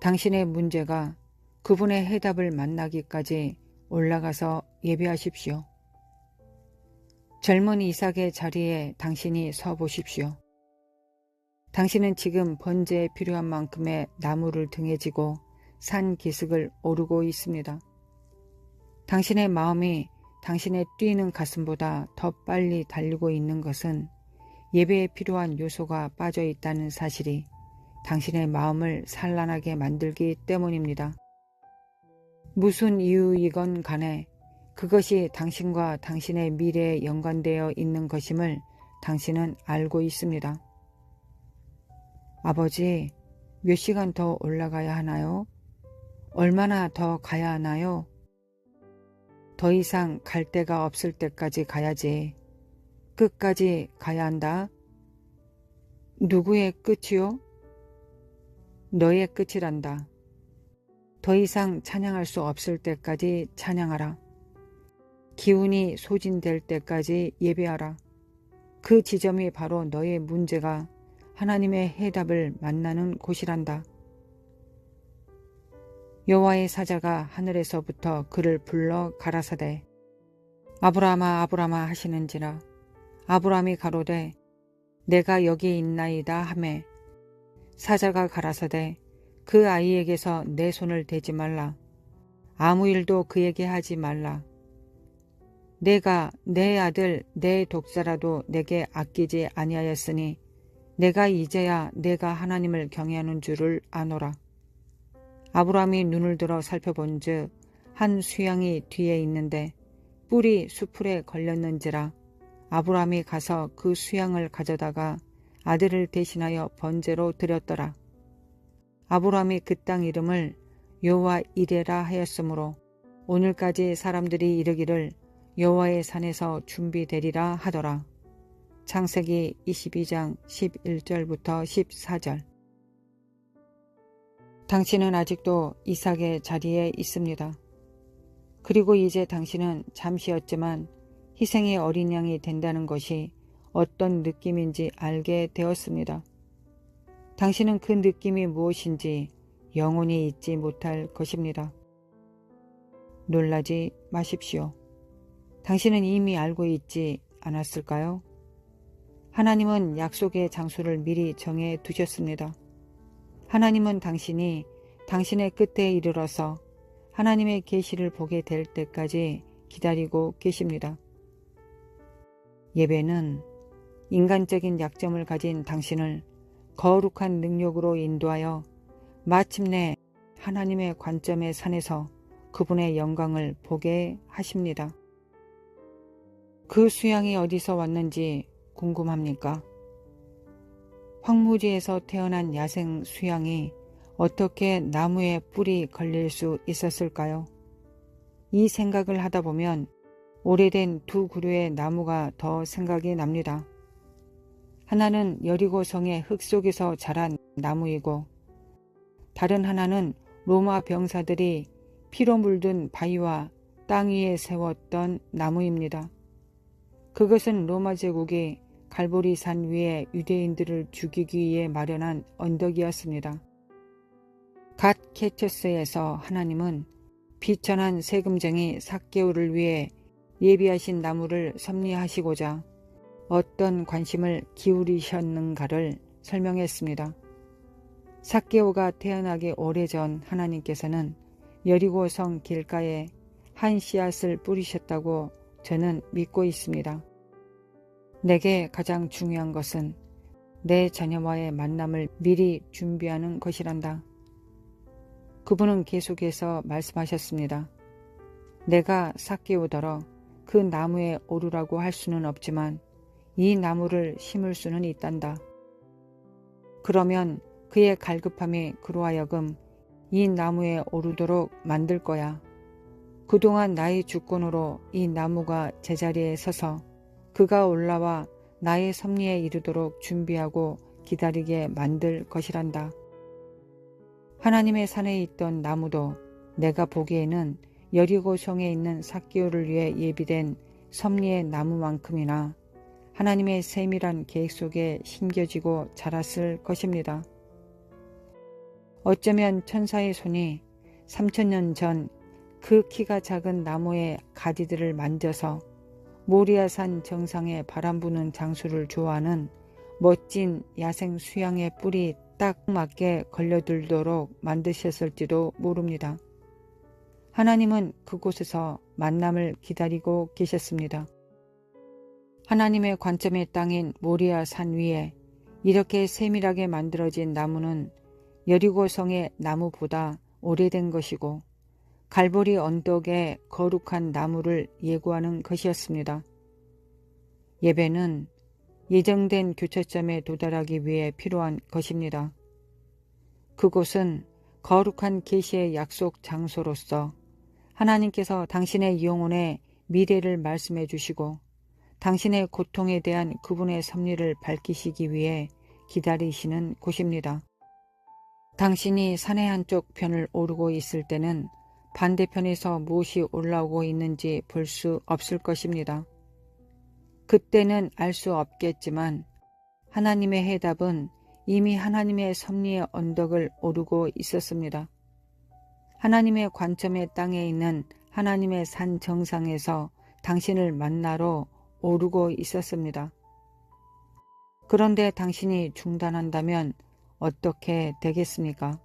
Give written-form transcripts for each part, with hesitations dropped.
당신의 문제가 그분의 해답을 만나기까지 올라가서 예배하십시오. 젊은 이삭의 자리에 당신이 서 보십시오. 당신은 지금 번제에 필요한 만큼의 나무를 등에 지고 산 기슭을 오르고 있습니다. 당신의 마음이 당신의 뛰는 가슴보다 더 빨리 달리고 있는 것은 예배에 필요한 요소가 빠져 있다는 사실이 당신의 마음을 산란하게 만들기 때문입니다. 무슨 이유이건 간에 그것이 당신과 당신의 미래에 연관되어 있는 것임을 당신은 알고 있습니다. 아버지, 몇 시간 더 올라가야 하나요? 얼마나 더 가야 하나요? 더 이상 갈 데가 없을 때까지 가야지. 끝까지 가야 한다. 누구의 끝이요? 너의 끝이란다. 더 이상 찬양할 수 없을 때까지 찬양하라. 기운이 소진될 때까지 예배하라. 그 지점이 바로 너의 문제가 하나님의 해답을 만나는 곳이란다. 여호와의 사자가 하늘에서부터 그를 불러 가라사대 아브라함아 아브라함아 하시는지라. 아브라함이 가로되 내가 여기 있나이다 하매 사자가 가라사대 그 아이에게서 내 손을 대지 말라. 아무 일도 그에게 하지 말라. 내가 내 아들 내 독자라도 내게 아끼지 아니하였으니 내가 이제야 내가 하나님을 경외하는 줄을 아노라. 아브라함이 눈을 들어 살펴본즉 한 수양이 뒤에 있는데 뿔이 수풀에 걸렸는지라. 아브라함이 가서 그 수양을 가져다가 아들을 대신하여 번제로 드렸더라. 아브라함이 그 땅 이름을 여호와 이레라 하였으므로 오늘까지 사람들이 이르기를 여호와의 산에서 준비되리라 하더라. 창세기 22장 11절부터 14절. 당신은 아직도 이삭의 자리에 있습니다. 그리고 이제 당신은 잠시였지만 희생의 어린 양이 된다는 것이 어떤 느낌인지 알게 되었습니다. 당신은 그 느낌이 무엇인지 영원히 잊지 못할 것입니다. 놀라지 마십시오. 당신은 이미 알고 있지 않았을까요? 하나님은 약속의 장소를 미리 정해 두셨습니다. 하나님은 당신이 당신의 끝에 이르러서 하나님의 계시를 보게 될 때까지 기다리고 계십니다. 예배는 인간적인 약점을 가진 당신을 거룩한 능력으로 인도하여 마침내 하나님의 관점의 산에서 그분의 영광을 보게 하십니다. 그 수양이 어디서 왔는지 궁금합니까? 황무지에서 태어난 야생 수양이 어떻게 나무에 뿔이 걸릴 수 있었을까요? 이 생각을 하다 보면 오래된 두 그루의 나무가 더 생각이 납니다. 하나는 여리고 성의 흙 속에서 자란 나무이고 다른 하나는 로마 병사들이 피로 물든 바위와 땅 위에 세웠던 나무입니다. 그것은 로마 제국이 갈보리산 위에 유대인들을 죽이기 위해 마련한 언덕이었습니다. 갓 케처스에서 하나님은 비천한 세금쟁이 삭개오를 위해 예비하신 나무를 섭리하시고자 어떤 관심을 기울이셨는가를 설명했습니다. 삭개오가 태어나기 오래전 하나님께서는 여리고성 길가에 한 씨앗을 뿌리셨다고 저는 믿고 있습니다. 내게 가장 중요한 것은 내 자녀와의 만남을 미리 준비하는 것이란다. 그분은 계속해서 말씀하셨습니다. 내가 삭개오더러 그 나무에 오르라고 할 수는 없지만 이 나무를 심을 수는 있단다. 그러면 그의 갈급함이 그로 하여금 이 나무에 오르도록 만들 거야. 그동안 나의 주권으로 이 나무가 제자리에 서서 그가 올라와 나의 섭리에 이르도록 준비하고 기다리게 만들 것이란다. 하나님의 산에 있던 나무도 내가 보기에는 여리고성에 있는 삭개오를 위해 예비된 섭리의 나무만큼이나 하나님의 세밀한 계획 속에 심겨지고 자랐을 것입니다. 어쩌면 천사의 손이 3000년 전 그 키가 작은 나무의 가지들을 만져서 모리아산 정상에 바람 부는 장소를 좋아하는 멋진 야생 수양의 뿔이 딱 맞게 걸려들도록 만드셨을지도 모릅니다. 하나님은 그곳에서 만남을 기다리고 계셨습니다. 하나님의 관점의 땅인 모리아 산 위에 이렇게 세밀하게 만들어진 나무는 여리고성의 나무보다 오래된 것이고 갈보리 언덕의 거룩한 나무를 예고하는 것이었습니다. 예배는 예정된 교차점에 도달하기 위해 필요한 것입니다. 그곳은 거룩한 계시의 약속 장소로서 하나님께서 당신의 영혼의 미래를 말씀해 주시고 당신의 고통에 대한 그분의 섭리를 밝히시기 위해 기다리시는 곳입니다. 당신이 산의 한쪽 편을 오르고 있을 때는 반대편에서 무엇이 올라오고 있는지 볼 수 없을 것입니다. 그때는 알 수 없겠지만 하나님의 해답은 이미 하나님의 섭리의 언덕을 오르고 있었습니다. 하나님의 관점의 땅에 있는 하나님의 산 정상에서 당신을 만나러 오르고 있었습니다. 그런데 당신이 중단한다면 어떻게 되겠습니까?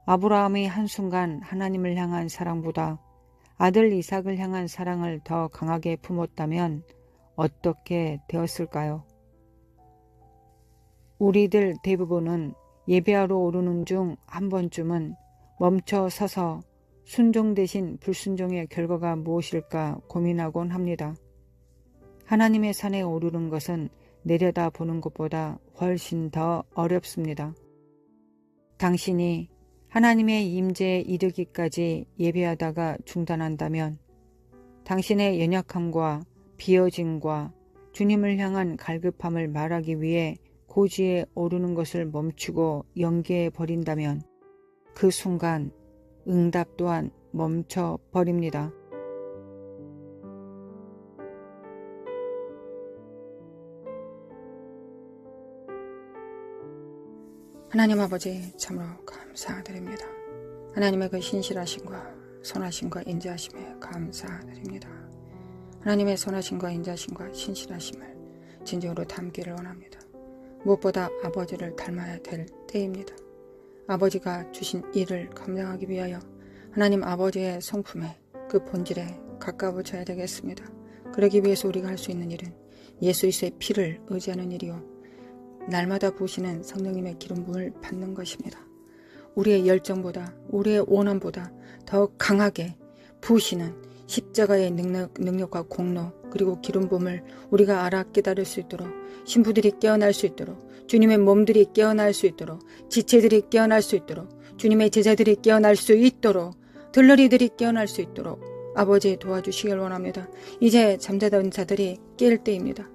아브라함이 한순간 하나님을 향한 사랑보다 아들 이삭을 향한 사랑을 더 강하게 품었다면 어떻게 되었을까요? 우리들 대부분은 예배하러 오르는 중 한 번쯤은 멈춰 서서 순종 대신 불순종의 결과가 무엇일까 고민하곤 합니다. 하나님의 산에 오르는 것은 내려다보는 것보다 훨씬 더 어렵습니다. 당신이 하나님의 임재에 이르기까지 예배하다가 중단한다면 당신의 연약함과 비어짐과 주님을 향한 갈급함을 말하기 위해 고지에 오르는 것을 멈추고 연기해 버린다면 그 순간 응답 또한 멈춰 버립니다. 하나님 아버지 참으로 감사드립니다. 하나님의 그 신실하심과 선하심과 인자하심에 감사드립니다. 하나님의 선하심과 인자하심과 신실하심을 진정으로 담기를 원합니다. 무엇보다 아버지를 닮아야 될 때입니다. 아버지가 주신 일을 감당하기 위하여 하나님 아버지의 성품에 그 본질에 가까워져야 되겠습니다. 그러기 위해서 우리가 할 수 있는 일은 예수 그리스도의 피를 의지하는 일이요 날마다 부으시는 성령님의 기름 부음을 받는 것입니다. 우리의 열정보다 우리의 원함보다 더 강하게 부으시는 십자가의 능력과 공로 그리고 기름 부음을 우리가 알아 깨달을 수 있도록 신부들이 깨어날 수 있도록 주님의 몸들이 깨어날 수 있도록 지체들이 깨어날 수 있도록 주님의 제자들이 깨어날 수 있도록 들러리들이 깨어날 수 있도록 아버지 도와주시길 원합니다. 이제 잠자던 자들이 깰 때입니다.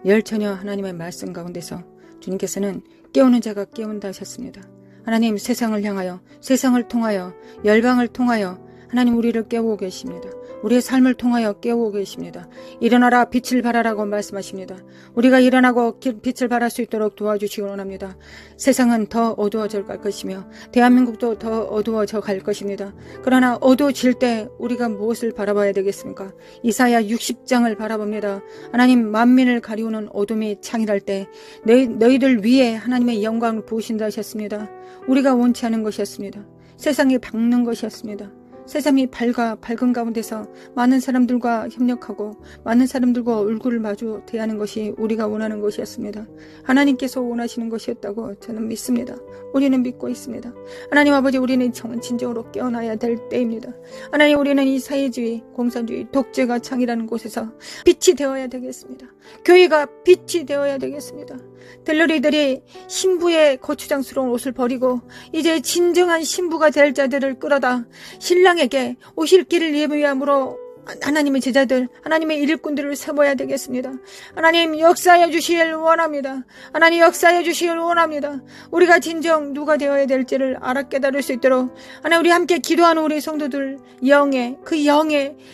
열처녀 하나님의 말씀 가운데서 주님께서는 깨우는 자가 깨운다 하셨습니다. 하나님 세상을 향하여 세상을 통하여 열방을 통하여 하나님 우리를 깨우고 계십니다. 우리의 삶을 통하여 깨우고 계십니다. 일어나라 빛을 발하라고 말씀하십니다. 우리가 일어나고 빛을 발할 수 있도록 도와주시기 원합니다. 세상은 더 어두워져 갈 것이며 대한민국도 더 어두워져 갈 것입니다. 그러나 어두워질 때 우리가 무엇을 바라봐야 되겠습니까? 이사야 60장을 바라봅니다. 하나님 만민을 가리우는 어둠이 창일할 때 너희들 위에 하나님의 영광을 부으신다 하셨습니다. 우리가 원치 않은 것이었습니다. 세상이 밝는 것이었습니다. 세상이 밝은 가운데서 많은 사람들과 협력하고 많은 사람들과 얼굴을 마주 대하는 것이 우리가 원하는 것이었습니다. 하나님께서 원하시는 것이었다고 저는 믿습니다. 우리는 믿고 있습니다. 하나님 아버지 우리는 진정으로 깨어나야 될 때입니다. 하나님 우리는 이 사회주의, 공산주의, 독재가 창이라는 곳에서 빛이 되어야 되겠습니다. 교회가 빛이 되어야 되겠습니다. 들러리들이 신부의 거추장스러운 옷을 버리고 이제 진정한 신부가 될 자들을 끌어다 신랑에게 오실 길을 예비함으로 하나님의 제자들, 하나님의 일꾼들을 세워야 되겠습니다. 하나님 역사해 주시길 원합니다. 하나님 역사해 주시길 원합니다. 우리가 진정 누가 되어야 될지를 알아 깨달을 수 있도록 하나님 우리 함께 기도하는 우리 성도들 영에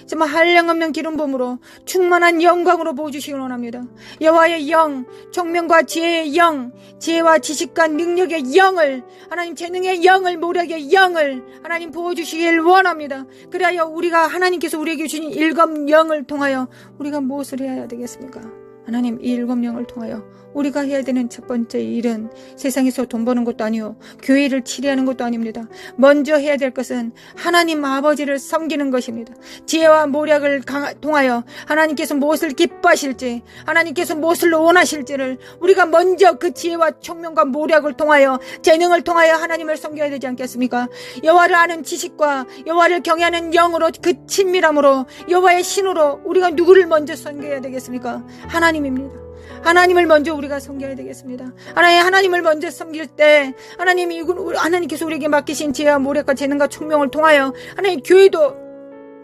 정말 한량없는 기름 부음으로 충만한 영광으로 부어주시길 원합니다. 여호와의 영, 총명과 지혜의 영, 지혜와 지식과 능력의 영을 하나님 재능의 영을 모략의 영을 하나님 부어주시길 원합니다. 그래야 우리가 하나님께서 우리에게 주신 일곱 영을 통하여 우리가 무엇을 해야 되겠습니까? 하나님 이 일곱 영을 통하여 우리가 해야 되는 첫 번째 일은 세상에서 돈 버는 것도 아니요 교회를 치리하는 것도 아닙니다. 먼저 해야 될 것은 하나님 아버지를 섬기는 것입니다. 지혜와 모략을 통하여 하나님께서 무엇을 기뻐하실지 하나님께서 무엇을 원하실지를 우리가 먼저 그 지혜와 총명과 모략을 통하여 재능을 통하여 하나님을 섬겨야 되지 않겠습니까? 여호와를 아는 지식과 여호와를 경외하는 영으로 그 친밀함으로 여호와의 신으로 우리가 누구를 먼저 섬겨야 되겠습니까? 하나님입니다. 하나님을 먼저 우리가 섬겨야 되겠습니다. 하나님을 먼저 섬길 때 하나님께서 우리에게 맡기신 지혜와 모략과 재능과 총명을 통하여 하나님 교회도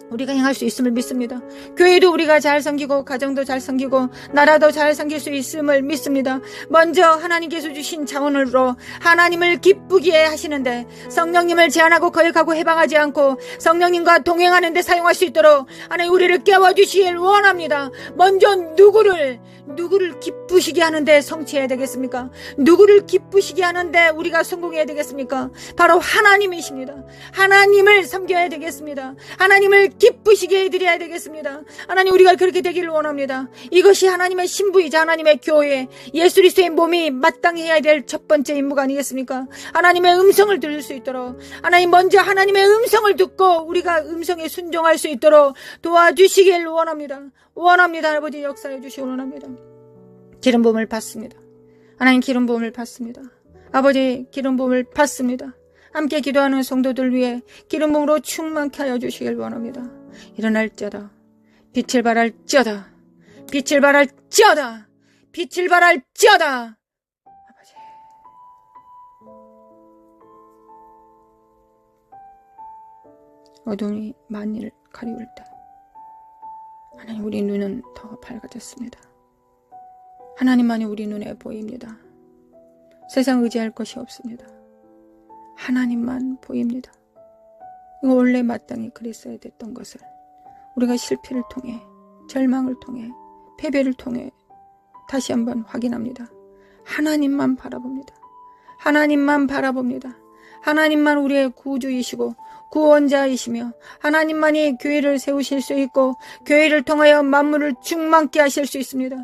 우리가 행할 수 있음을 믿습니다. 교회도 우리가 잘 섬기고 가정도 잘 섬기고 나라도 잘 섬길 수 있음을 믿습니다. 먼저 하나님께서 주신 자원으로 하나님을 기쁘게 하시는데 성령님을 제한하고 거역하고 해방하지 않고 성령님과 동행하는 데 사용할 수 있도록 하나님 우리를 깨워주시길 원합니다. 먼저 누구를 기쁘시게 하는데 성취해야 되겠습니까? 누구를 기쁘시게 하는데 우리가 성공해야 되겠습니까? 바로 하나님이십니다. 하나님을 섬겨야 되겠습니다. 하나님을 기쁘시게 해드려야 되겠습니다. 하나님 우리가 그렇게 되기를 원합니다. 이것이 하나님의 신부이자 하나님의 교회 예수 그리스도의 몸이 마땅히 해야 될 첫 번째 임무가 아니겠습니까? 하나님의 음성을 들을 수 있도록 하나님 먼저 하나님의 음성을 듣고 우리가 음성에 순종할 수 있도록 도와주시길 원합니다. 아버지 역사해 주시기 원합니다. 기름 부음을 받습니다. 하나님 기름 부음을 받습니다. 아버지 기름 부음을 받습니다. 함께 기도하는 성도들 위해 기름 부음으로 충만케 하여 주시길 원합니다. 일어날지어다 빛을 발할지어다 빛을 발할지어다 빛을 발할지어다. 아버지 어둠이 만일 가리울 때 하나님 우리 눈은 더 밝아졌습니다. 하나님만이 우리 눈에 보입니다. 세상 의지할 것이 없습니다. 하나님만 보입니다. 이거 원래 마땅히 그랬어야 됐던 것을 우리가 실패를 통해 절망을 통해 패배를 통해 다시 한번 확인합니다. 하나님만 바라봅니다. 하나님만 바라봅니다. 하나님만 우리의 구주이시고 구원자이시며 하나님만이 교회를 세우실 수 있고 교회를 통하여 만물을 충만케 하실 수 있습니다.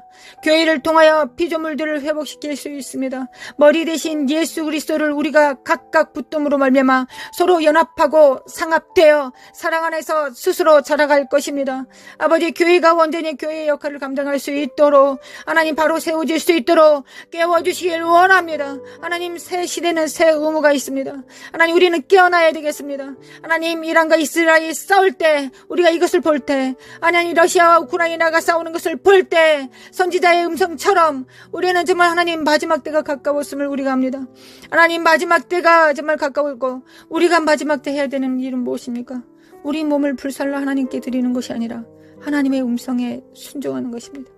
교회를 통하여 피조물들을 회복시킬 수 있습니다. 머리 대신 예수 그리스도를 우리가 각각 붙듦으로 말미암아 서로 연합하고 상합되어 사랑 안에서 스스로 자라갈 것입니다. 아버지 교회가 온전히 교회의 역할을 감당할 수 있도록 하나님 바로 세워질 수 있도록 깨워주시길 원합니다. 하나님 새 시대는 새 의무가 있습니다. 하나님 우리는 깨어나야 되겠습니다. 하나님 이란과 이스라엘이 싸울 때 우리가 이것을 볼 때 하나님 러시아와 우크라이나가 싸우는 것을 볼 때 선지자의 음성처럼 우리는 정말 하나님 마지막 때가 가까웠음을 우리가 압니다. 하나님 마지막 때가 정말 가까웠고 우리가 마지막 때 해야 되는 일은 무엇입니까? 우리 몸을 불살라 하나님께 드리는 것이 아니라 하나님의 음성에 순종하는 것입니다.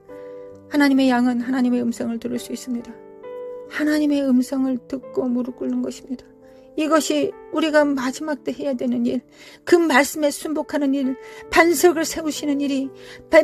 하나님의 양은 하나님의 음성을 들을 수 있습니다. 하나님의 음성을 듣고 무릎 꿇는 것입니다. 이것이 우리가 마지막 때 해야 되는 일, 그 말씀에 순복하는 일, 반석을 세우시는 일이,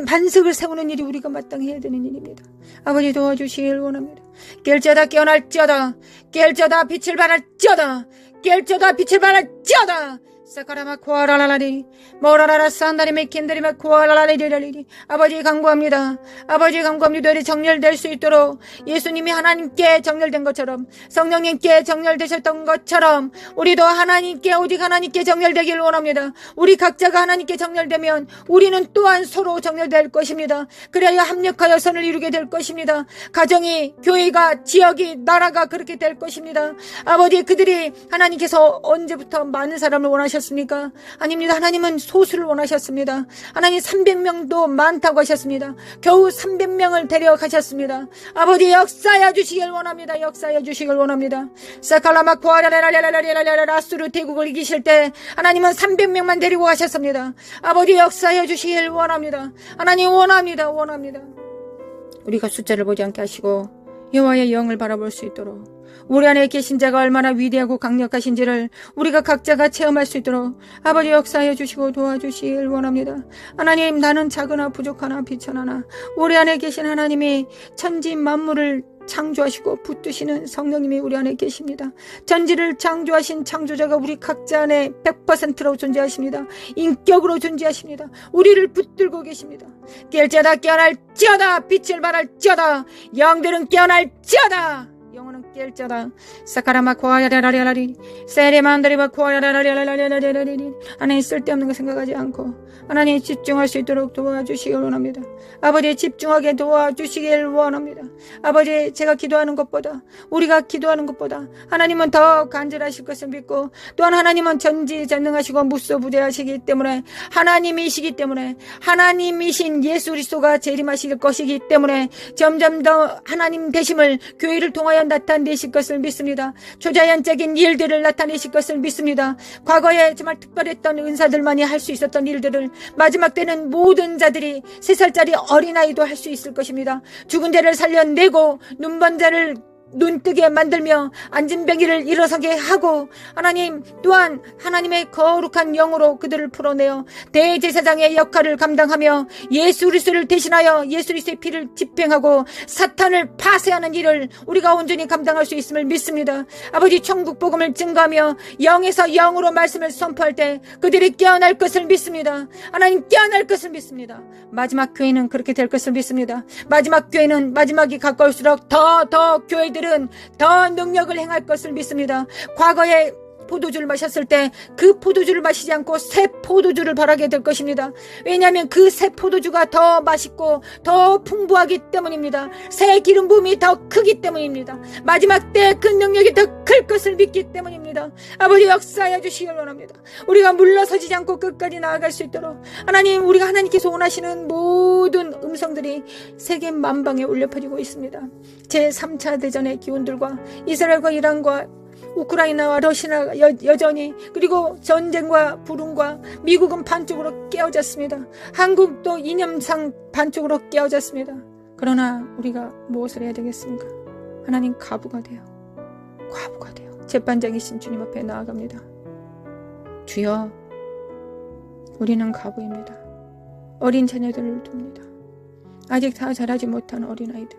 반석을 세우는 일이 우리가 마땅히 해야 되는 일입니다. 아버지 도와주시길 원합니다. 깰지어다 깨어날지어다 깰지어다 빛을 발할지어다 깰지어다 빛을 발할지어다 사카라마 코아라라라리 모라라라 산다리메 킨다리메 코아라라리리라리리. 아버지 간구합니다. 아버지 간구합니다. 우리 정렬될 수 있도록 예수님이 하나님께 정렬된 것처럼 성령님께 정렬되셨던 것처럼 우리도 하나님께 오직 하나님께 정렬되기를 원합니다. 우리 각자가 하나님께 정렬되면 우리는 또한 서로 정렬될 것입니다. 그래야 합력하여 선을 이루게 될 것입니다. 가정이 교회가 지역이 나라가 그렇게 될 것입니다. 아버지 그들이 하나님께서 언제부터 많은 사람을 원하셨 원하셨습니까? 아닙니다. 하나님은 소수를 원하셨습니다. 하나님 300명도 많다고 하셨습니다. 겨우 300명을 데려가셨습니다. 아버지 역사해 주시길 원합니다. 역사해 주시길 원합니다. 사칼라마코아라라라라라라라라스루 대국을 이기실 때 하나님은 300명만 데리고 가셨습니다. 아버지 역사해 주시길 원합니다. 하나님 원합니다. 원합니다. 우리가 숫자를 보지 않게 하시고 여호와의 영을 바라볼 수 있도록 우리 안에 계신 자가 얼마나 위대하고 강력하신지를 우리가 각자가 체험할 수 있도록 아버지 역사해 주시고 도와주시길 원합니다. 하나님, 나는 작으나 부족하나 비천하나 우리 안에 계신 하나님이 천지 만물을 창조하시고 붙드시는 성령님이 우리 안에 계십니다. 전지를 창조하신 창조자가 우리 각자 안에 100%로 존재하십니다. 인격으로 존재하십니다. 우리를 붙들고 계십니다. 깰지어다 깨어날지어다 빛을 발할지어다 영들은 깨어날지어다 영혼은 깰지어다 사카라마 코아야라라라리 세레만다리바 코아야라라라라라라리 하나님 쓸데없는 거 생각하지 않고 하나님 집중할 수 있도록 도와주시길 원합니다. 아버지 집중하게 도와주시길 원합니다. 아버지 제가 기도하는 것보다 우리가 기도하는 것보다 하나님은 더 간절하실 것을 믿고 또한 하나님은 전지전능하시고 무소부재하시기 때문에 하나님이시기 때문에 하나님이신 예수 그리스도가 재림하실 것이기 때문에 점점 더 하나님 되심을 교회를 통하여 나타내실 것을 믿습니다. 초자연적인 일들을 나타내실 것을 믿습니다. 과거에 정말 특별했던 은사들만이 할 수 있었던 일들을 마지막 때는 모든 자들이 3살짜리 어린아이도 할 수 있을 것입니다. 죽은 자를 살려내고 눈먼 자를 눈뜨게 만들며 앉은 병이를 일어서게 하고 하나님 또한 하나님의 거룩한 영으로 그들을 풀어내어 대제사장의 역할을 감당하며 예수 그리스도를 대신하여 예수 그리스도의 피를 집행하고 사탄을 파쇄하는 일을 우리가 온전히 감당할 수 있음을 믿습니다. 아버지 천국 복음을 증거하며 영에서 영으로 말씀을 선포할 때 그들이 깨어날 것을 믿습니다. 하나님 깨어날 것을 믿습니다. 마지막 교회는 그렇게 될 것을 믿습니다. 마지막 교회는 마지막이 가까울수록 더 교회들은 더 능력을 행할 것을 믿습니다. 과거에 포도주를 마셨을 때 그 포도주를 마시지 않고 새 포도주를 바라게 될 것입니다. 왜냐하면 그 새 포도주가 더 맛있고 더 풍부하기 때문입니다. 새 기름 부음이 더 크기 때문입니다. 마지막 때 그 능력이 더 클 것을 믿기 때문입니다. 아버지 역사해 주시길 원합니다. 우리가 물러서지 않고 끝까지 나아갈 수 있도록 하나님, 우리가 하나님께서 원하시는 모든 음성들이 세계 만방에 울려 퍼지고 있습니다. 제3차 대전의 기운들과 이스라엘과 이란과 우크라이나와 러시아가 여전히, 그리고 전쟁과 불운과 미국은 반쪽으로 깨어졌습니다. 한국도 이념상 반쪽으로 깨어졌습니다. 그러나 우리가 무엇을 해야 되겠습니까? 하나님, 과부가 돼요. 재판장이신 주님 앞에 나아갑니다. 주여, 우리는 과부입니다. 어린 자녀들을 둡니다. 아직 다 자라지 못한 어린아이들.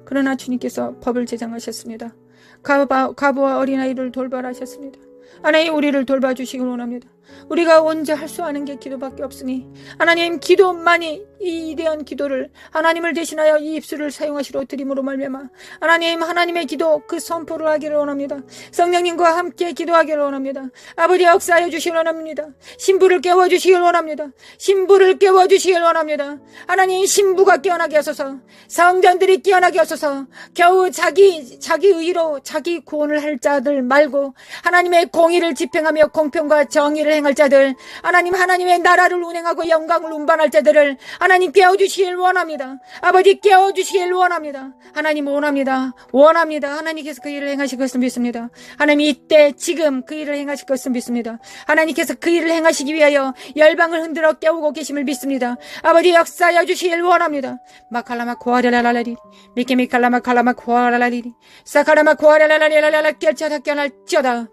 그러나 주님께서 법을 제정하셨습니다. 과부와 어린아이를 돌봐하셨습니다. 하나님, 우리를 돌봐주시길 원합니다. 우리가 언제 할 수 아는 게 기도밖에 없으니 하나님, 기도만이 이 위대한 기도를 하나님을 대신하여 이 입술을 사용하시러 드림으로 말미암아 하나님, 하나님의 기도 그 선포를 하기를 원합니다. 성령님과 함께 기도하기를 원합니다. 아버지 역사하여 주시길 원합니다. 신부를 깨워주시길 원합니다. 신부를 깨워주시길 원합니다. 하나님, 신부가 깨어나게 하소서. 성전들이 깨어나게 하소서. 겨우 자기 의로 자기 구원을 할 자들 말고 하나님의 공의를 집행하며 공평과 정의를 행할 자들, 하나님, 하나님의 나라를 운행하고 영광을 운반할 자들을 하나님 깨워주시길 원합니다. 아버지 깨워주시길 원합니다. 하나님 원합니다. 하나님께서 그 일을 행하실 것을 믿습니다. 하나님, 이때 지금 그 일을 행하실 것을 믿습니다. 하나님께서 그 일을 행하시기 위하여 열방을 흔들어 깨우고 계심을 믿습니다. 아버지 역사하여 주시길 원합니다. 마칼라마 코아라라라리 미케미칼라마 칼라마 코아라라리 사카라마 코아라라라리라라 깨어날지어다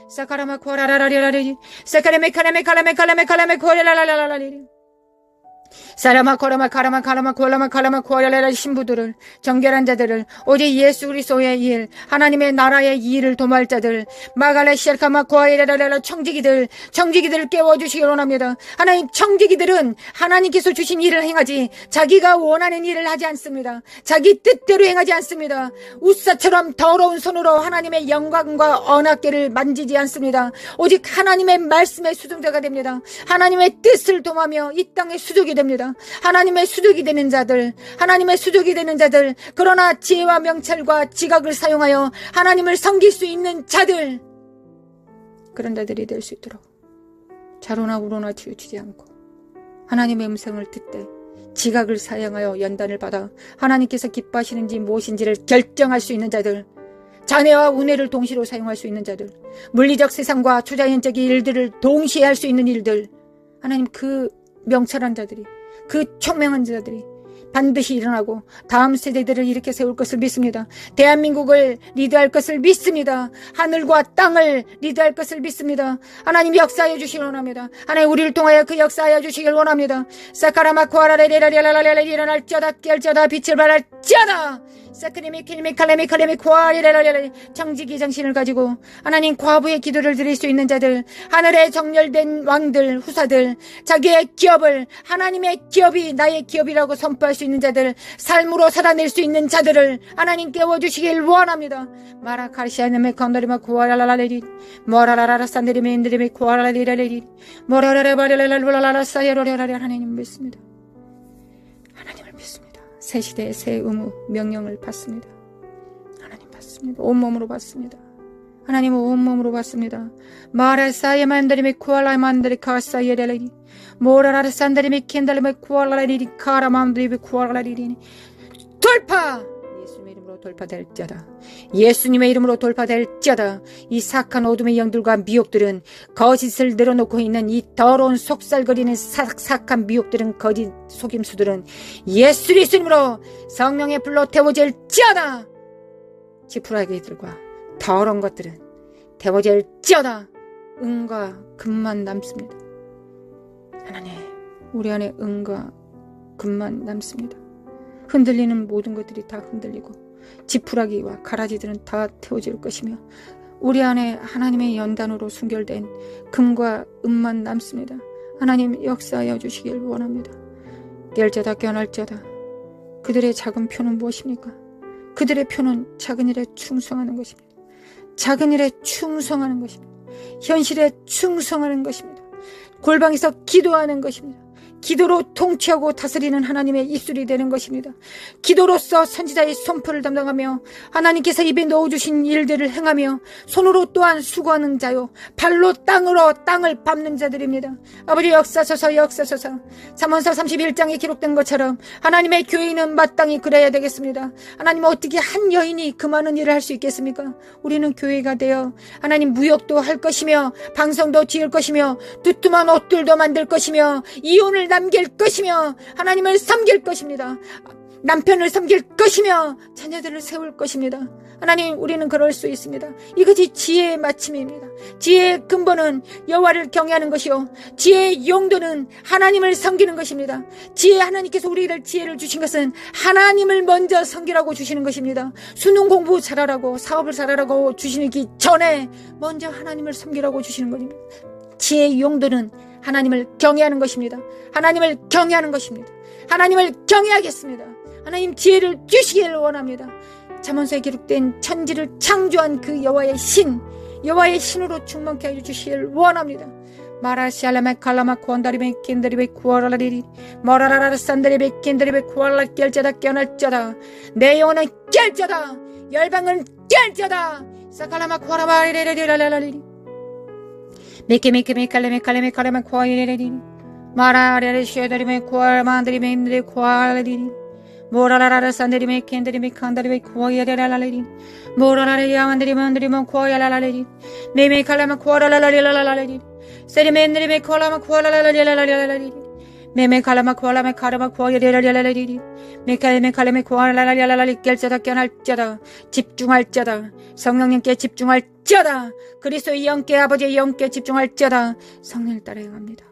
사카라마 코아라라라리 사카라메카라메카라메카라메카라메 코아라라라라리 사라마 코라마 카라마 코알라라 신부들을, 정결한 자들을, 오직 예수 그리스도의 일, 하나님의 나라의 일을 도모할 자들, 마갈레 시알카마 코아이라라라 청지기들 깨워주시기 원합니다. 하나님, 청지기들은 하나님께서 주신 일을 행하지 자기가 원하는 일을 하지 않습니다. 자기 뜻대로 행하지 않습니다. 우사처럼 더러운 손으로 하나님의 영광과 언약궤를 만지지 않습니다. 오직 하나님의 말씀의 수종자가 됩니다. 하나님의 뜻을 도모하며 이 땅의 수족이 됩니다. 하나님의 수족이 되는 자들, 그러나 지혜와 명철과 지각을 사용하여 하나님을 섬길 수 있는 자들, 그런 자들이 될 수 있도록 좌로나 우로나 치우치지 않고 하나님의 음성을 듣되 지각을 사용하여 연단을 받아 하나님께서 기뻐하시는지 무엇인지를 결정할 수 있는 자들, 자네와 운해를 동시로 사용할 수 있는 자들, 물리적 세상과 초자연적인 일들을 동시에 할 수 있는 일들, 하나님 그 명철한 자들이, 그 총명한 자들이 반드시 일어나고 다음 세대들을 일으켜 세울 것을 믿습니다. 대한민국을 리드할 것을 믿습니다. 하늘과 땅을 리드할 것을 믿습니다. 하나님 역사하여 주시길 원합니다. 하나님 우리를 통하여 그 역사하여 주시길 원합니다. 사카라마쿠아라레레라레라레레 일어날지어다 깨알지어다 빛을 발할지어다. 사크리미 킬미 칼레미 칼레미 쿠아리레라레레 정직이 정신을 가지고 하나님 과부의 기도를 드릴 수 있는 자들, 하늘에 정렬된 왕들, 후사들, 자기의 기업을 하나님의 기업이 나의 기업이라고 선포할 수 있는 자들, 삶으로 살아낼 수 있는 자들을 하나님 깨워주시길 원합니다. 마라카시아네메 건더리마 쿠아라라레리 모라라라라 산데리메 인드리메 쿠아라리라레리 모라라라바레라라라라 사이로라라 하나님 믿습니다. 하나님을 믿습니다. 새 시대의 새 의무 명령을 받습니다. 하나님 받습니다. 온몸으로 받습니다. 하나님 온몸으로 받습니다. 마라사이에 만드리메 쿠알라이 만드리 카사이에레리 모라라라 산드리메 켄달리메 쿠알라리리 카라맘드리메 쿠알라리리 돌파! 예수님의 이름으로 돌파될지어다. 예수님의 이름으로 돌파될지어다. 이 사악한 어둠의 영들과 미혹들은, 거짓을 늘어놓고 있는 이 더러운 속살거리는 사악한 미혹들은, 거짓 속임수들은 예수 그리스도로 성령의 불로 태워질지어다. 지푸라기들과 더러운 것들은 태워질지어다. 은과 금만 남습니다. 하나님 우리 안에 은과 금만 남습니다. 흔들리는 모든 것들이 다 흔들리고 지푸라기와 가라지들은 다 태워질 것이며 우리 안에 하나님의 연단으로 순결된 금과 은만 남습니다. 하나님 역사하여 주시길 원합니다. 깰자다 깨어날자다. 그들의 작은 표는 무엇입니까? 그들의 표는 작은 일에 충성하는 것입니다. 작은 일에 충성하는 것입니다. 현실에 충성하는 것입니다. 골방에서 기도하는 것입니다. 기도로 통치하고 다스리는 하나님의 입술이 되는 것입니다. 기도로서 선지자의 선포를 담당하며 하나님께서 입에 넣어주신 일들을 행하며 손으로 또한 수고하는 자요 발로 땅을 밟는 자들입니다. 아버지 역사소서 역사소서. 잠언서 31장에 기록된 것처럼 하나님의 교회는 마땅히 그래야 되겠습니다. 하나님 어떻게 한 여인이 그 많은 일을 할 수 있겠습니까? 우리는 교회가 되어 하나님 무역도 할 것이며 방송도 지을 것이며 두툼한 옷들도 만들 것이며 이혼을 남길 것이며 하나님을 섬길 것입니다. 남편을 섬길 것이며 자녀들을 세울 것입니다. 하나님 우리는 그럴 수 있습니다. 이것이 지혜의 마침입니다. 지혜의 근본은 여호와를 경외하는 것이요 지혜의 용도는 하나님을 섬기는 것입니다. 하나님께서 우리를 지혜를 주신 것은 하나님을 먼저 섬기라고 주시는 것입니다. 수능 공부 잘하라고 사업을 잘하라고 주시기 전에 먼저 하나님을 섬기라고 주시는 것입니다. 지혜의 용도는 하나님을 경외하는 것입니다. 하나님을 경외하는 것입니다. 하나님을 경외하겠습니다. 하나님 지혜를 주시기를 원합니다. 잠언서에 기록된 천지를 창조한 그 여호와의 신으로 충만케 하여 주시기를 원합니다. 마라시알라메 칼라마 쿠안다리메 킨다리베 쿠아라리리 머라라라 산다리베 킨다리베 쿠알라 깰자다 깨어날자다. 내 영혼은 깰자다. 열방은 깰자다. 사칼라마 쿠아라바리레레레라라리리 미키미키미칼레미칼레미칼레미 쿠아이레레리 마라레레 쉐다리메 쿠아만다리메 임드레 쿠아라리리 모라라라 산다리메 켄다리메 칸다리메 쿠아이레라라리리 모라라레 야만다리만다리만 쿠아야라라리리 메메칼라마 쿠아라라라리라라리리 세리멘드리메 쿠알라마 쿠아라라라리라라리리 메메칼라마 쿠알라마 카라마 쿠아이레라라리리 메칼레메칼레메 쿠아라라라리라라리 깰자다 깨어날자다. 집중할자다. 성령님께 집중할자다. 그리스도의 영께 아버지의 영께 집중할자다. 성령을 따라 행합니다.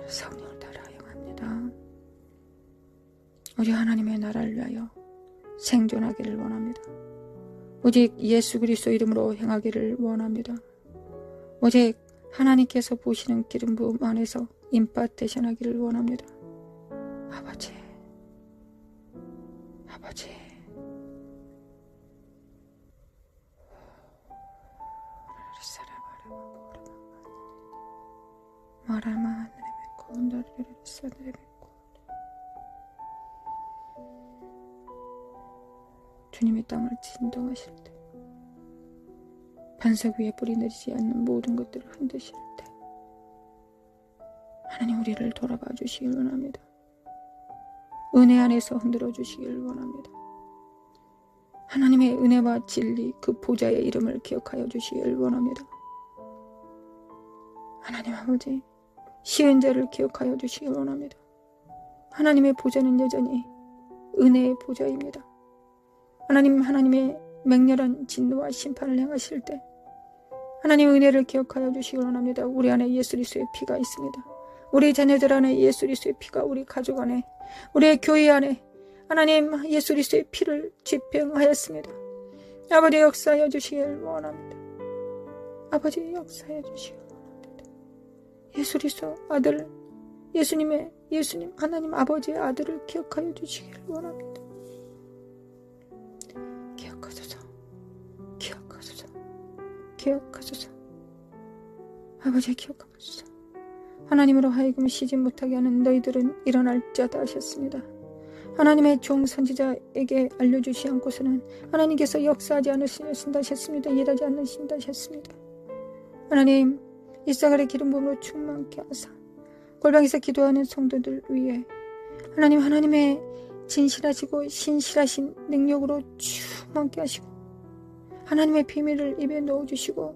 성령을 따라 행합니다. 우리 하나님의 나라를 위하여 생존하기를 원합니다. 오직 예수 그리스도 이름으로 행하기를 원합니다. 오직 하나님께서 보시는 기름 부음 안에서 임파테이션 하기를 원합니다. 아버지 주님이 땅을 진동하실 때 반석 위에 뿌리 내리지 않는 모든 것들을 흔드실 때 하나님 우리를 돌아봐 주시길 원합니다. 은혜 안에서 흔들어 주시길 원합니다. 하나님의 은혜와 진리 그 보좌의 이름을 기억하여 주시길 원합니다. 하나님 아버지 시은 자를 기억하여 주시길 원합니다. 하나님의 보좌는 여전히 은혜의 보좌입니다. 하나님의 맹렬한 진노와 심판을 행하실 때 하나님의 은혜를 기억하여 주시기 원합니다. 우리 안에 예수 그리스도의 피가 있습니다. 우리 자녀들 안에 예수 그리스도의 피가, 우리 가족 안에, 우리의 교회 안에 하나님 예수 그리스도의 피를 집행하였습니다. 아버지 역사하여 주시길 원합니다. 아버지 역사하여 주시길 원합니다. 예수 그리스도 아들 예수님 하나님 아버지의 아들을 기억하여 주시길 원합니다. 기억하소서. 아버지 기억하소서. 하나님으로 하여금 쉬지 못하게 하는 너희들은 일어날지어다 하셨습니다. 하나님의 종 선지자에게 알려주시 않고서는 하나님께서 역사하지 않으신다 하셨습니다. 일하지 않으신다 하셨습니다. 하나님 이사갈의 기름 부음으로 충만케 하사 골방에서 기도하는 성도들 위해 하나님의 진실하시고 신실하신 능력으로 충만케 하시고 하나님의 비밀을 입에 넣어주시고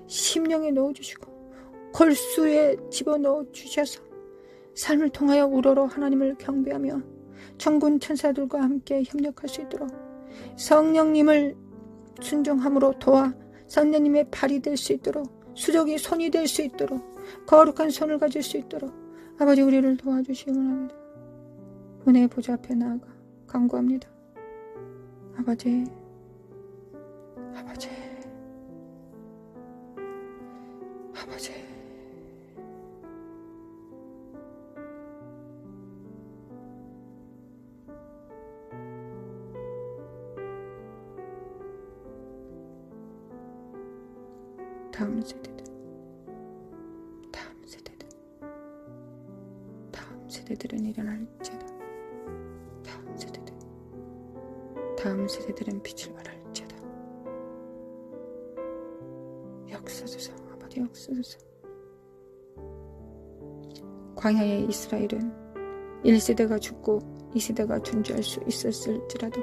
심령에 넣어주시고 골수에 집어넣어 주셔서 삶을 통하여 우러러 하나님을 경배하며 천군 천사들과 함께 협력할 수 있도록 성령님을 순종함으로 도와 성령님의 발이 될 수 있도록 수족이 손이 될 수 있도록 거룩한 손을 가질 수 있도록 아버지 우리를 도와주시기 원합니다. 은혜의 보좌 앞에 나아가 간구합니다. 아버지 다음 세대들은 일어날지어다. 다음 세대들은 빛을 발할지어다. 역사소서 아버지 역사소서. 광야의 이스라엘은 1세대가 죽고 2세대가 존재할 수 있었을지라도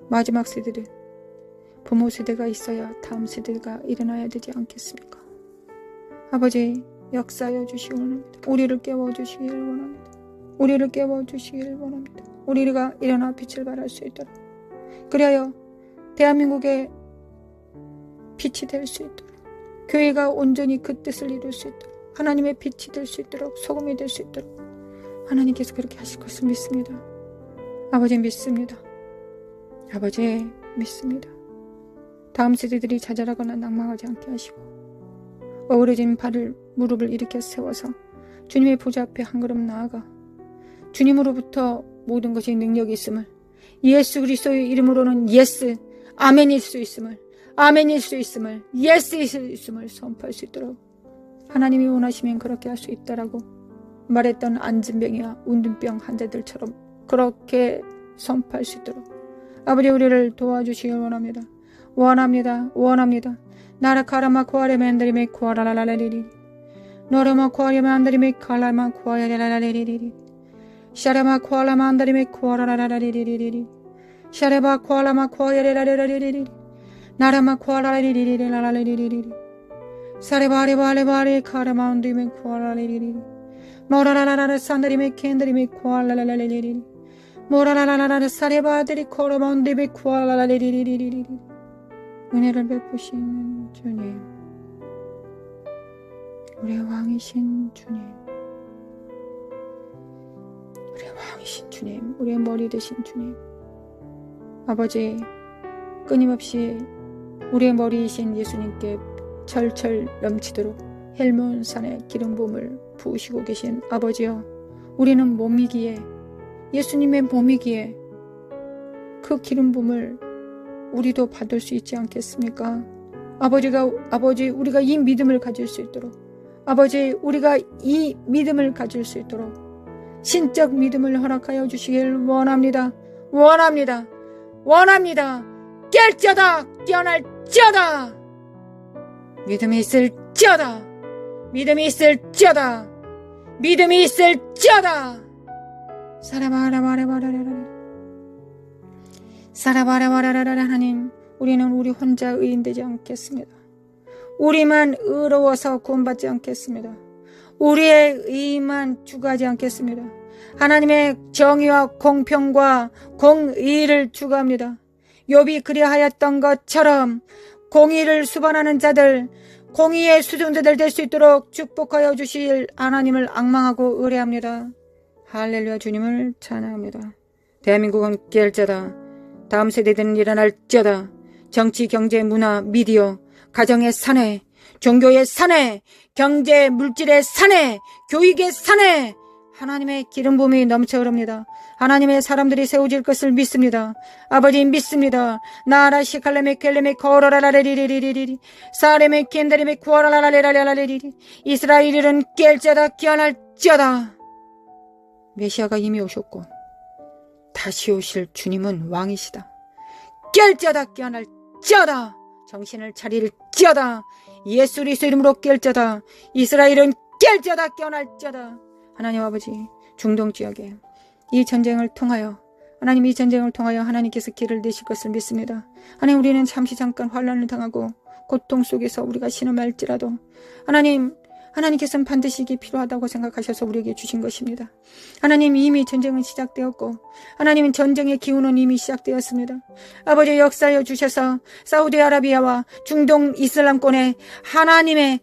마지막 세대는 부모 세대가 있어야 다음 세대가 일어나야 되지 않겠습니까? 아버지 역사하여 주시기 원합니다. 우리를 깨워주시길 원합니다. 우리가 일어나 빛을 발할 수 있도록 그리하여 대한민국의 빛이 될 수 있도록 교회가 온전히 그 뜻을 이룰 수 있도록 하나님의 빛이 될 수 있도록 소금이 될 수 있도록 하나님께서 그렇게 하실 것을 믿습니다. 아버지 믿습니다. 다음 세대들이 좌절하거나 낭망하지 않게 하시고 어우러진 무릎을 일으켜 세워서 주님의 보좌 앞에 한 걸음 나아가 주님으로부터 모든 것이 능력이 있음을 예수 그리스도의 이름으로는 예스 아멘일 수 있음을 예스일 수 있음을 선포할 수 있도록 하나님이 원하시면 그렇게 할 수 있다라고 말했던 안진병이와 운둔병 환자들처럼 그렇게 선포할 수 있도록 아버지 우리를 도와주시길 원합니다. 나라 카라마 코아레메 안드리메 코아라라라리리 노라마 코아레메 안드리메 칼라마 코아라라라리리 샤라마 코알라마 안드리메 코아라라라리리리 샤레바 코알라마 코아레라라리리 나라마 코아라리리리라라리리리 사레바레바레바레 카라마 안드리메 코아라리리리 모라라라라 산드리메 켄드리메 코알라라라리리 모라라라라 사레바들이 코라마 안드리메 코알라라리리리리 은혜를 베푸시는 주님, 우리의 왕이신 주님, 우리의 머리 되신 주님, 아버지 끊임없이 우리의 머리이신 예수님께 철철 넘치도록 헬몬산의 기름 부음을 부으시고 계신 아버지여, 우리는 몸이기에 예수님의 몸이기에 그 기름 부음을 우리도 받을 수 있지 않겠습니까? 아버지 우리가 이 믿음을 가질 수 있도록 우리가 이 믿음을 가질 수 있도록 신적 믿음을 허락하여 주시길 원합니다. 깰지어다 깨어날지어다 믿음이 있을지어다. 믿음이 있을지어다. 믿음이 있을지어다. 사라바라바라바라바라바라바라. 하나님, 우리는 우리 혼자 의인되지 않겠습니다. 우리만 의로워서 구원받지 않겠습니다. 우리의 의만 추구하지 않겠습니다. 하나님의 정의와 공평과 공의를 추구합니다. 욥이 그리하였던 것처럼 공의를 수반하는 자들, 공의의 수종자들 될 수 있도록 축복하여 주실 하나님을 앙망하고 의뢰합니다. 할렐루야. 주님을 찬양합니다. 대한민국은 깨알자다. 다음 세대들은 일어날지어다. 정치, 경제, 문화, 미디어, 가정의 사내, 종교의 사내, 경제, 물질의 사내, 교육의 사내, 하나님의 기름 부음이 넘쳐 흐릅니다. 하나님의 사람들이 세워질 것을 믿습니다. 아버지 믿습니다. 나라 시칼레메 켈레메 코라라라레리리리리리 사레메 켄다리메 쿠아라라라레라레리리 이스라엘은 깰자다 깨어날지어다. 메시아가 이미 오셨고 다시 오실 주님은 왕이시다. 깰자다 깨어날지어다. 정신을 차릴지어다. 예수 그리스도 이름으로 깰자다. 이스라엘은 깰자다 깨어날지어다. 하나님 아버지, 중동 지역에 이 전쟁을 통하여 하나님 이 전쟁을 통하여 하나님께서 길을 내실 것을 믿습니다. 하나님, 우리는 잠깐 환난을 당하고 고통 속에서 우리가 신음할지라도 하나님께서는 반드시 이게 필요하다고 생각하셔서 우리에게 주신 것입니다. 하나님, 이미 전쟁은 시작되었고 하나님은 전쟁의 기운은 이미 시작되었습니다. 아버지, 역사하여 주셔서 사우디아라비아와 중동 이슬람권에 하나님의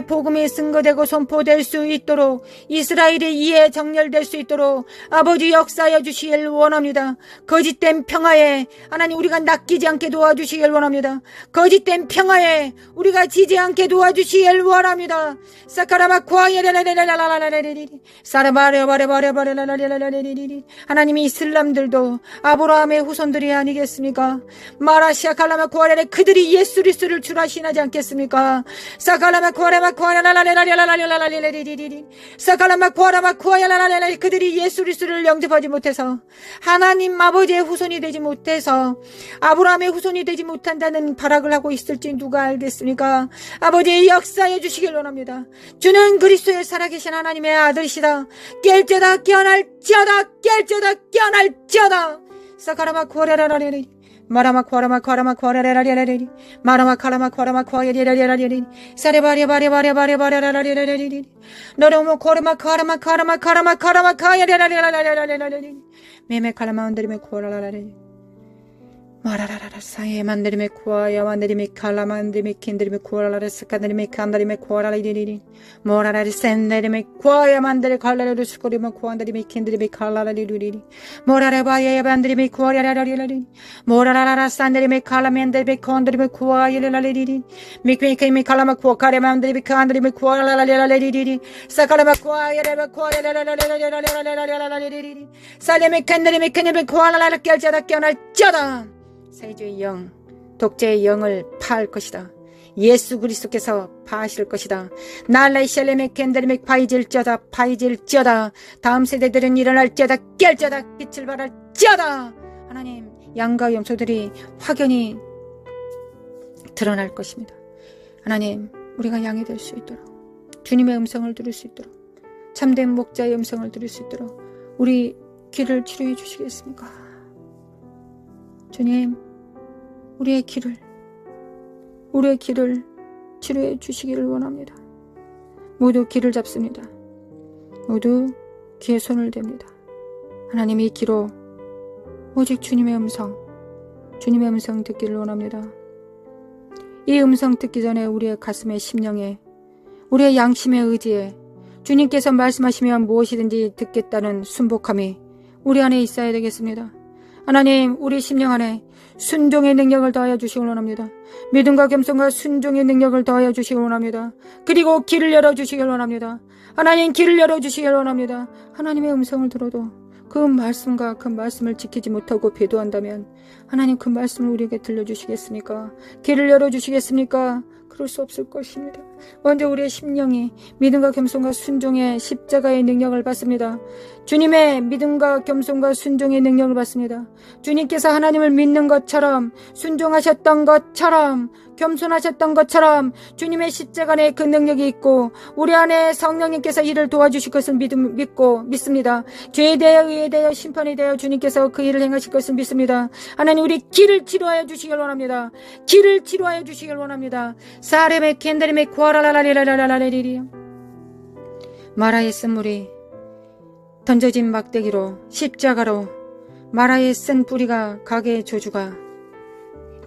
복음이 증거되고 선포될 수 있도록, 이스라엘이 이에 정렬될 수 있도록 아버지 역사하여 주시길 원합니다. 거짓된 평화에 하나님 우리가 낚이지 않게 도와주시길 원합니다. 거짓된 평화에 우리가 지지 않게 도와주시길 원합니다. 사카라마 쿠아예레레레레레레레레레레 사라바레바레바레바레레레레레레레. 하나님이 이슬람들도 아브라함의 후손들이 아니겠습니까? 마라시아 칼라마 쿠아레레, 그들이 예수 그리스도를 주라시나지 않겠습니까? 사칼라마 쿠아레마 쿠아레라라레라라레라레레레레레 사칼라마 쿠아라마 쿠아야라라레레, 그들이 예수 그리스도를 영접하지 못해서 하나님 아버지의 후손이 되지 못해서 아브라함의 후손이 되지 못한 자는 발악을 하고 있을지 누가 알겠습니까? 아버지의 역사해 주시길 원합니다. 주는 그리스도의 살아계신 하나님의 아들이시다. 깰지어다 깨어날지어다. 깰지어다 깨어날지어다. 사카라마 쿠아레라라레레 마라마 쿠아라마 쿠아라마 쿠아레라레레레 마라마 카라마 쿠아라마 쿠아레라레레레 사레바레바레바레바레바레라레레레 너로모 코르마 카라마 카라마 카라마 카라마 카야레라레라레레레레 메메 카라마 언드리메 쿠아라라레 마라라라라 사예 만드리메 쿠아야 만드리메 칼라만드리메 킨드리메 쿠아라라 스카드리메 칸다리메 쿠아라리리리 모라라리 센데리메 쿠아야 만드리 칼라라리 스코리메 쿠안드리메 킨드리메 칼라라리리리 모라라바야 만드리메 쿠아라라리리리 모라라라 산드리메 칼라멘드리메 콘드리메 쿠아야라리리리 미크미케미 칼라마 쿠아카레 만드리메 칸드리메 쿠아라라리리리 사카라마 쿠아야레바 쿠아야라라라라라라라라라라리리 살레메 캔드리메 캔드리메 쿠아라라라 깰자다 깨어날자다. 세주의 영, 독재의 영을 파할 것이다. 예수 그리스도께서 파하실 것이다. 날라이 샬레메 켄드리메 파이질지어다. 다음 세대들은 일어날지어다. 깰지어다. 빛을 발할지어다. 하나님, 양과 염소들이 확연히 드러날 것입니다. 하나님, 우리가 양이 될 수 있도록, 주님의 음성을 들을 수 있도록, 참된 목자의 음성을 들을 수 있도록 우리 귀를 치료해 주시겠습니까? 주님, 우리의 귀를 치료해 주시기를 원합니다. 모두 귀를 잡습니다. 모두 귀에 손을 댑니다. 하나님, 이 귀로 오직 주님의 음성 듣기를 원합니다. 이 음성 듣기 전에 우리의 가슴에, 심령에, 우리의 양심의 의지에 주님께서 말씀하시면 무엇이든지 듣겠다는 순복함이 우리 안에 있어야 되겠습니다. 하나님, 우리 심령 안에 순종의 능력을 더하여 주시기 원합니다. 믿음과 겸손과 순종의 능력을 더하여 주시기 원합니다. 그리고 길을 열어주시기 원합니다. 하나님, 길을 열어주시기 원합니다. 하나님의 음성을 들어도 그 말씀을 지키지 못하고 배도한다면 하나님, 그 말씀을 우리에게 들려주시겠습니까? 길을 열어주시겠습니까? 그럴 수 없을 것입니다. 먼저 우리의 심령이 믿음과 겸손과 순종의 십자가의 능력을 받습니다. 주님의 믿음과 겸손과 순종의 능력을 받습니다. 주님께서 하나님을 믿는 것처럼, 순종하셨던 것처럼 겸손하셨던 것처럼 주님의 십자가 안에 그 능력이 있고 우리 안에 성령님께서 이를 도와주실 것을 믿습니다. 죄에 대하여 의에 대하여 심판에 대하여 주님께서 그 일을 행하실 것을 믿습니다. 하나님 우리 길을 치료하여 주시길 원합니다. 길을 치료하여 주시길 원합니다. 사레메 켄데레메 쿠아라라라라라라라리리 마라의 쓴물이 던져진 막대기로 십자가로 마라의 쓴 뿌리가 가게의 저주가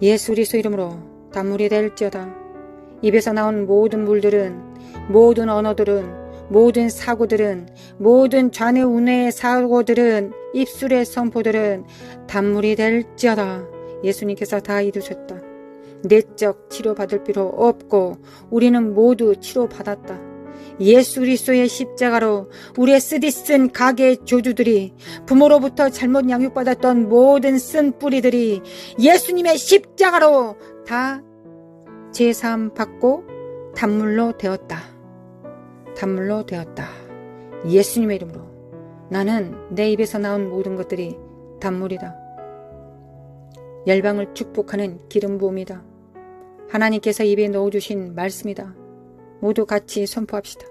예수 그리스도 이름으로 단물이 될지어다. 입에서 나온 모든 물들은, 모든 언어들은, 모든 사고들은, 모든 좌뇌우뇌의 사고들은, 입술의 선포들은 단물이 될지어다. 예수님께서 다 이루셨다. 내적 치료받을 필요 없고 우리는 모두 치료받았다. 예수 그리스도의 십자가로 우리의 쓰디쓴 가게의 조주들이, 부모로부터 잘못 양육받았던 모든 쓴 뿌리들이 예수님의 십자가로 다 제사함 받고 단물로 되었다. 단물로 되었다. 예수님의 이름으로 나는 내 입에서 나온 모든 것들이 단물이다. 열방을 축복하는 기름 부음이다. 하나님께서 입에 넣어주신 말씀이다. 모두 같이 선포합시다.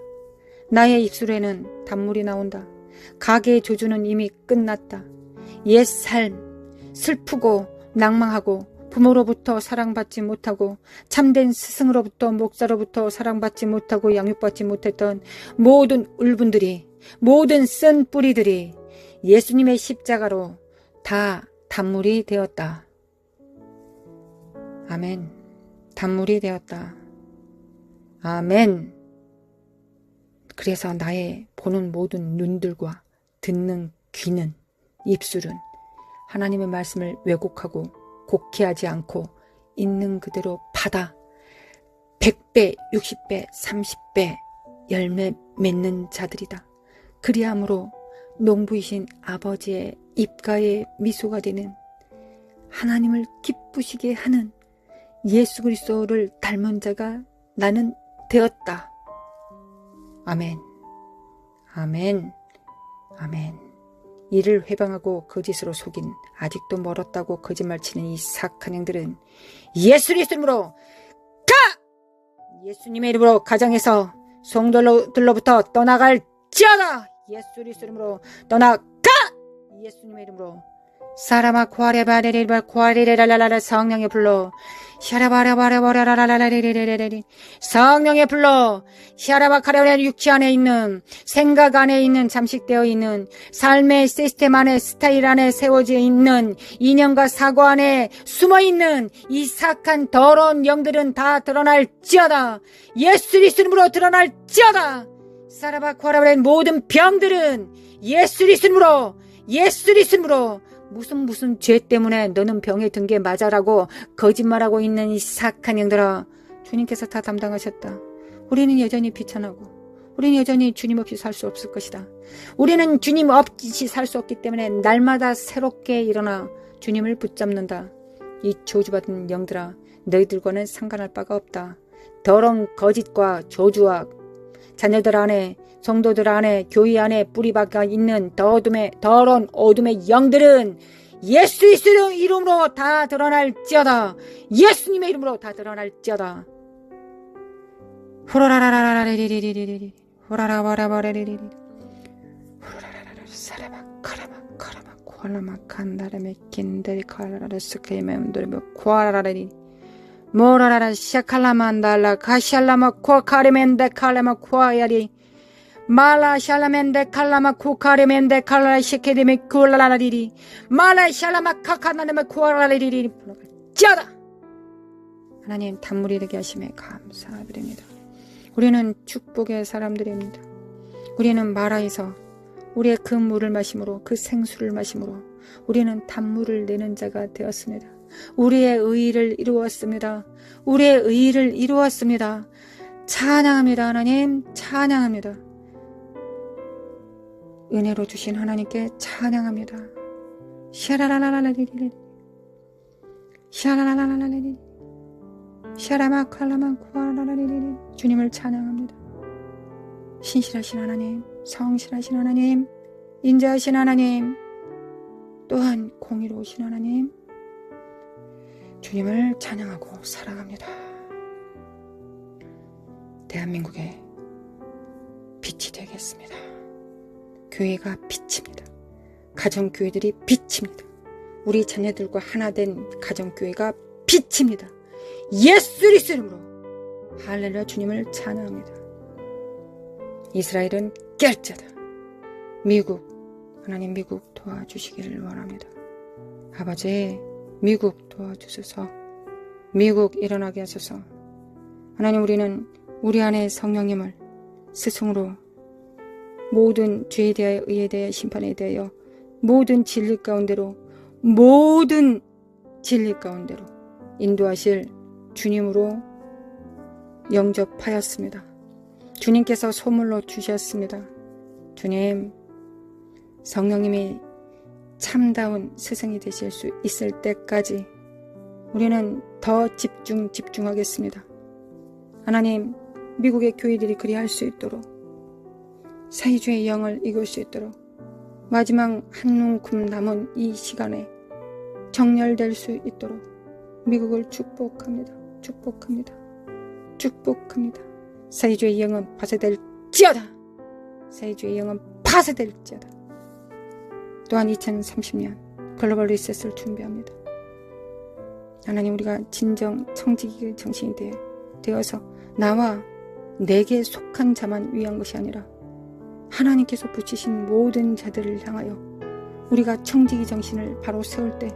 나의 입술에는 단물이 나온다. 가게의 조주는 이미 끝났다. 옛 삶, 슬프고 낭망하고 부모로부터 사랑받지 못하고 참된 스승으로부터 목사로부터 사랑받지 못하고 양육받지 못했던 모든 울분들이, 모든 쓴 뿌리들이 예수님의 십자가로 다 단물이 되었다. 아멘. 단물이 되었다. 아멘. 그래서 나의 보는 모든 눈들과 듣는 귀는, 입술은 하나님의 말씀을 왜곡하고 곡해하지 않고 있는 그대로 받아 100배, 60배, 30배 열매 맺는 자들이다. 그리함으로 농부이신 아버지의 입가에 미소가 되는, 하나님을 기쁘시게 하는 예수 그리스도를 닮은 자가 나는 되었다. 아멘. 아멘. 아멘. 이를 회방하고 거짓으로 속인, 아직도 멀었다고 거짓말치는 이 사악한 영들은 예수 그리스도로 가! 예수님의 이름으로 가정에서 성도들로부터 떠나갈지어다. 예수 그리스도로 떠나가! 예수님의 이름으로 사라마 코아레바레레바 코아레레라라라 성령의 불로 샤라바라바라바라라라라레레레레레 성령의 불로 샤라바카레레 육체 안에 있는, 생각 안에 있는, 잠식되어 있는 삶의 시스템 안에, 스타일 안에 세워져 있는, 이념과 사고 안에 숨어있는 이 사악한 더러운 영들은 다 드러날지어다. 예수 그리스도로 드러날지어다. 사라바코아레레 모든 병들은 예수 그리스도로, 예수 그리스도로, 무슨 죄 때문에 너는 병에 든 게 맞아라고 거짓말하고 있는 이 사악한 영들아, 주님께서 다 담당하셨다. 우리는 여전히 비천하고 우리는 여전히 주님 없이 살 수 없을 것이다. 우리는 주님 없이 살 수 없기 때문에 날마다 새롭게 일어나 주님을 붙잡는다. 이 저주받은 영들아, 너희들과는 상관할 바가 없다. 더러운 거짓과 저주와 자녀들 안에, 성도들 안에, 교회 안에 뿌리박아 있는 더러운 어둠의 영들은 예수 그리스도의 이름으로 다 드러날지어다. 예수님의 이름으로 다 드러날지어다. 호라라라라라리리리리리 호라라바라바라리리리 호라라라라 사라바 카라마 카라마 코라마 칸다라메 킨데리 카라라라 스케이메운드레메 코라라라리 모라라라 샤칼라만달라 카샬라마 코카리멘데 칼라마 코아야리 말라 샬라멘데 칼라마 쿠카리멘데 칼라 시케데메 쿨라라리리 말라 샬라마 카카나네메 쿠아라리리리 짜다. 하나님 단물이 되게 하심에 감사드립니다. 우리는 축복의 사람들입니다. 우리는 마라에서 우리의 그 물을 마심으로, 그 생수를 마심으로 우리는 단물을 내는 자가 되었습니다. 우리의 의의를 이루었습니다. 우리의 의의를 이루었습니다. 찬양합니다. 하나님 찬양합니다. 은혜로 주신 하나님께 찬양합니다. 샤라라라라리리 샤라라라라리리 샤라마칼라만 쿠아라라리리 주님을 찬양합니다. 신실하신 하나님, 성실하신 하나님, 인자하신 하나님, 또한 공의로우신 하나님, 주님을 찬양하고 사랑합니다. 대한민국의 빛이 되겠습니다. 교회가 빛입니다. 가정교회들이 빛입니다. 우리 자녀들과 하나 된 가정교회가 빛입니다. 예수 그리스도 이름으로 할렐루야. 주님을 찬양합니다. 이스라엘은 깰자다. 미국, 하나님 미국 도와주시기를 원합니다. 아버지, 미국 도와주소서. 미국 일어나게 하소서. 하나님, 우리는 우리 안에 성령님을 스승으로 모든 죄에 대하여, 의에 대하여, 심판에 대하여 모든 진리 가운데로, 모든 진리 가운데로 인도하실 주님으로 영접하였습니다. 주님께서 소물로 주셨습니다. 주님, 성령님이 참다운 스승이 되실 수 있을 때까지 우리는 더 집중하겠습니다. 하나님, 미국의 교회들이 그리할 수 있도록, 사회주의 영을 이길 수 있도록, 마지막 한 움큼 남은 이 시간에 정렬될 수 있도록 미국을 축복합니다. 축복합니다. 축복합니다. 사회주의 영은 파쇄될지어다. 사회주의 영은 파쇄될지어다. 또한 2030년 글로벌 리셋을 준비합니다. 하나님, 우리가 진정 청지기 정신이 되어서 나와 내게 속한 자만 위한 것이 아니라 하나님께서 붙이신 모든 자들을 향하여 우리가 청지기 정신을 바로 세울 때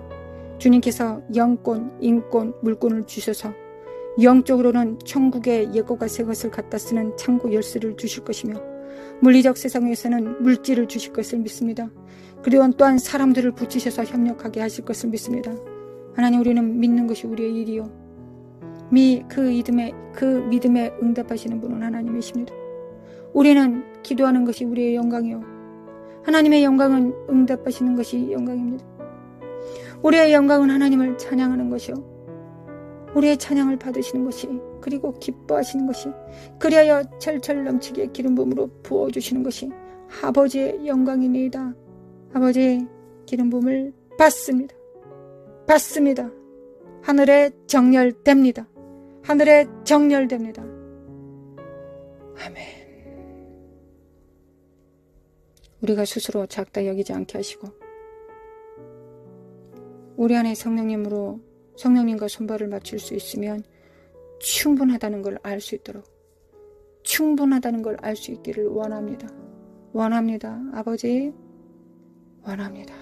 주님께서 영권, 인권, 물권을 주셔서 영적으로는 천국의 예고가 새 것을 갖다 쓰는 창고 열쇠를 주실 것이며 물리적 세상에서는 물질을 주실 것을 믿습니다. 그리고 또한 사람들을 붙이셔서 협력하게 하실 것을 믿습니다. 하나님, 우리는 믿는 것이 우리의 일이요, 그 믿음에 응답하시는 분은 하나님이십니다. 우리는 기도하는 것이 우리의 영광이요, 하나님의 영광은 응답하시는 것이 영광입니다. 우리의 영광은 하나님을 찬양하는 것이요, 우리의 찬양을 받으시는 것이, 그리고 기뻐하시는 것이, 그리하여 철철 넘치게 기름 부음으로 부어주시는 것이 아버지의 영광이니이다. 아버지의 기름 부음을 받습니다. 받습니다. 하늘에 정렬됩니다. 하늘에 정렬됩니다. 아멘. 우리가 스스로 작다 여기지 않게 하시고 우리 안에 성령님과 손발을 맞출 수 있으면 충분하다는 걸 알 수 있도록, 충분하다는 걸 알 수 있기를 원합니다. 원합니다. 아버지, 원합니다.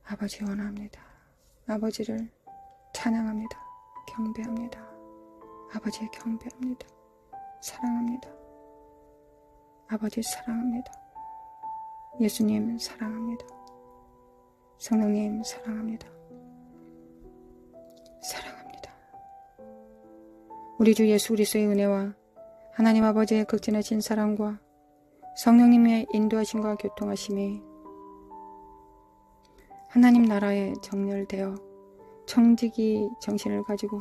아버지, 원합니다. 아버지를 찬양합니다. 경배합니다. 아버지 경배합니다. 사랑합니다. 아버지 사랑합니다. 예수님 사랑합니다. 성령님 사랑합니다. 사랑합니다. 우리 주 예수 그리스도의 은혜와 하나님 아버지의 극진하신 사랑과 성령님의 인도하심과 교통하심이 하나님 나라에 정렬되어 청지기 정신을 가지고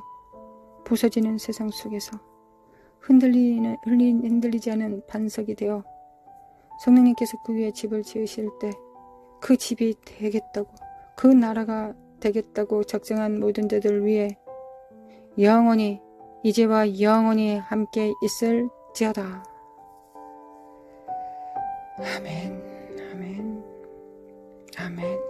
부서지는 세상 속에서 흔들리지 않은 반석이 되어 성령님께서 그 위에 집을 지으실 때 그 집이 되겠다고, 그 나라가 되겠다고 작정한 모든 자들 위해 영원히, 이제와 영원히 함께 있을지어다. 아멘, 아멘, 아멘.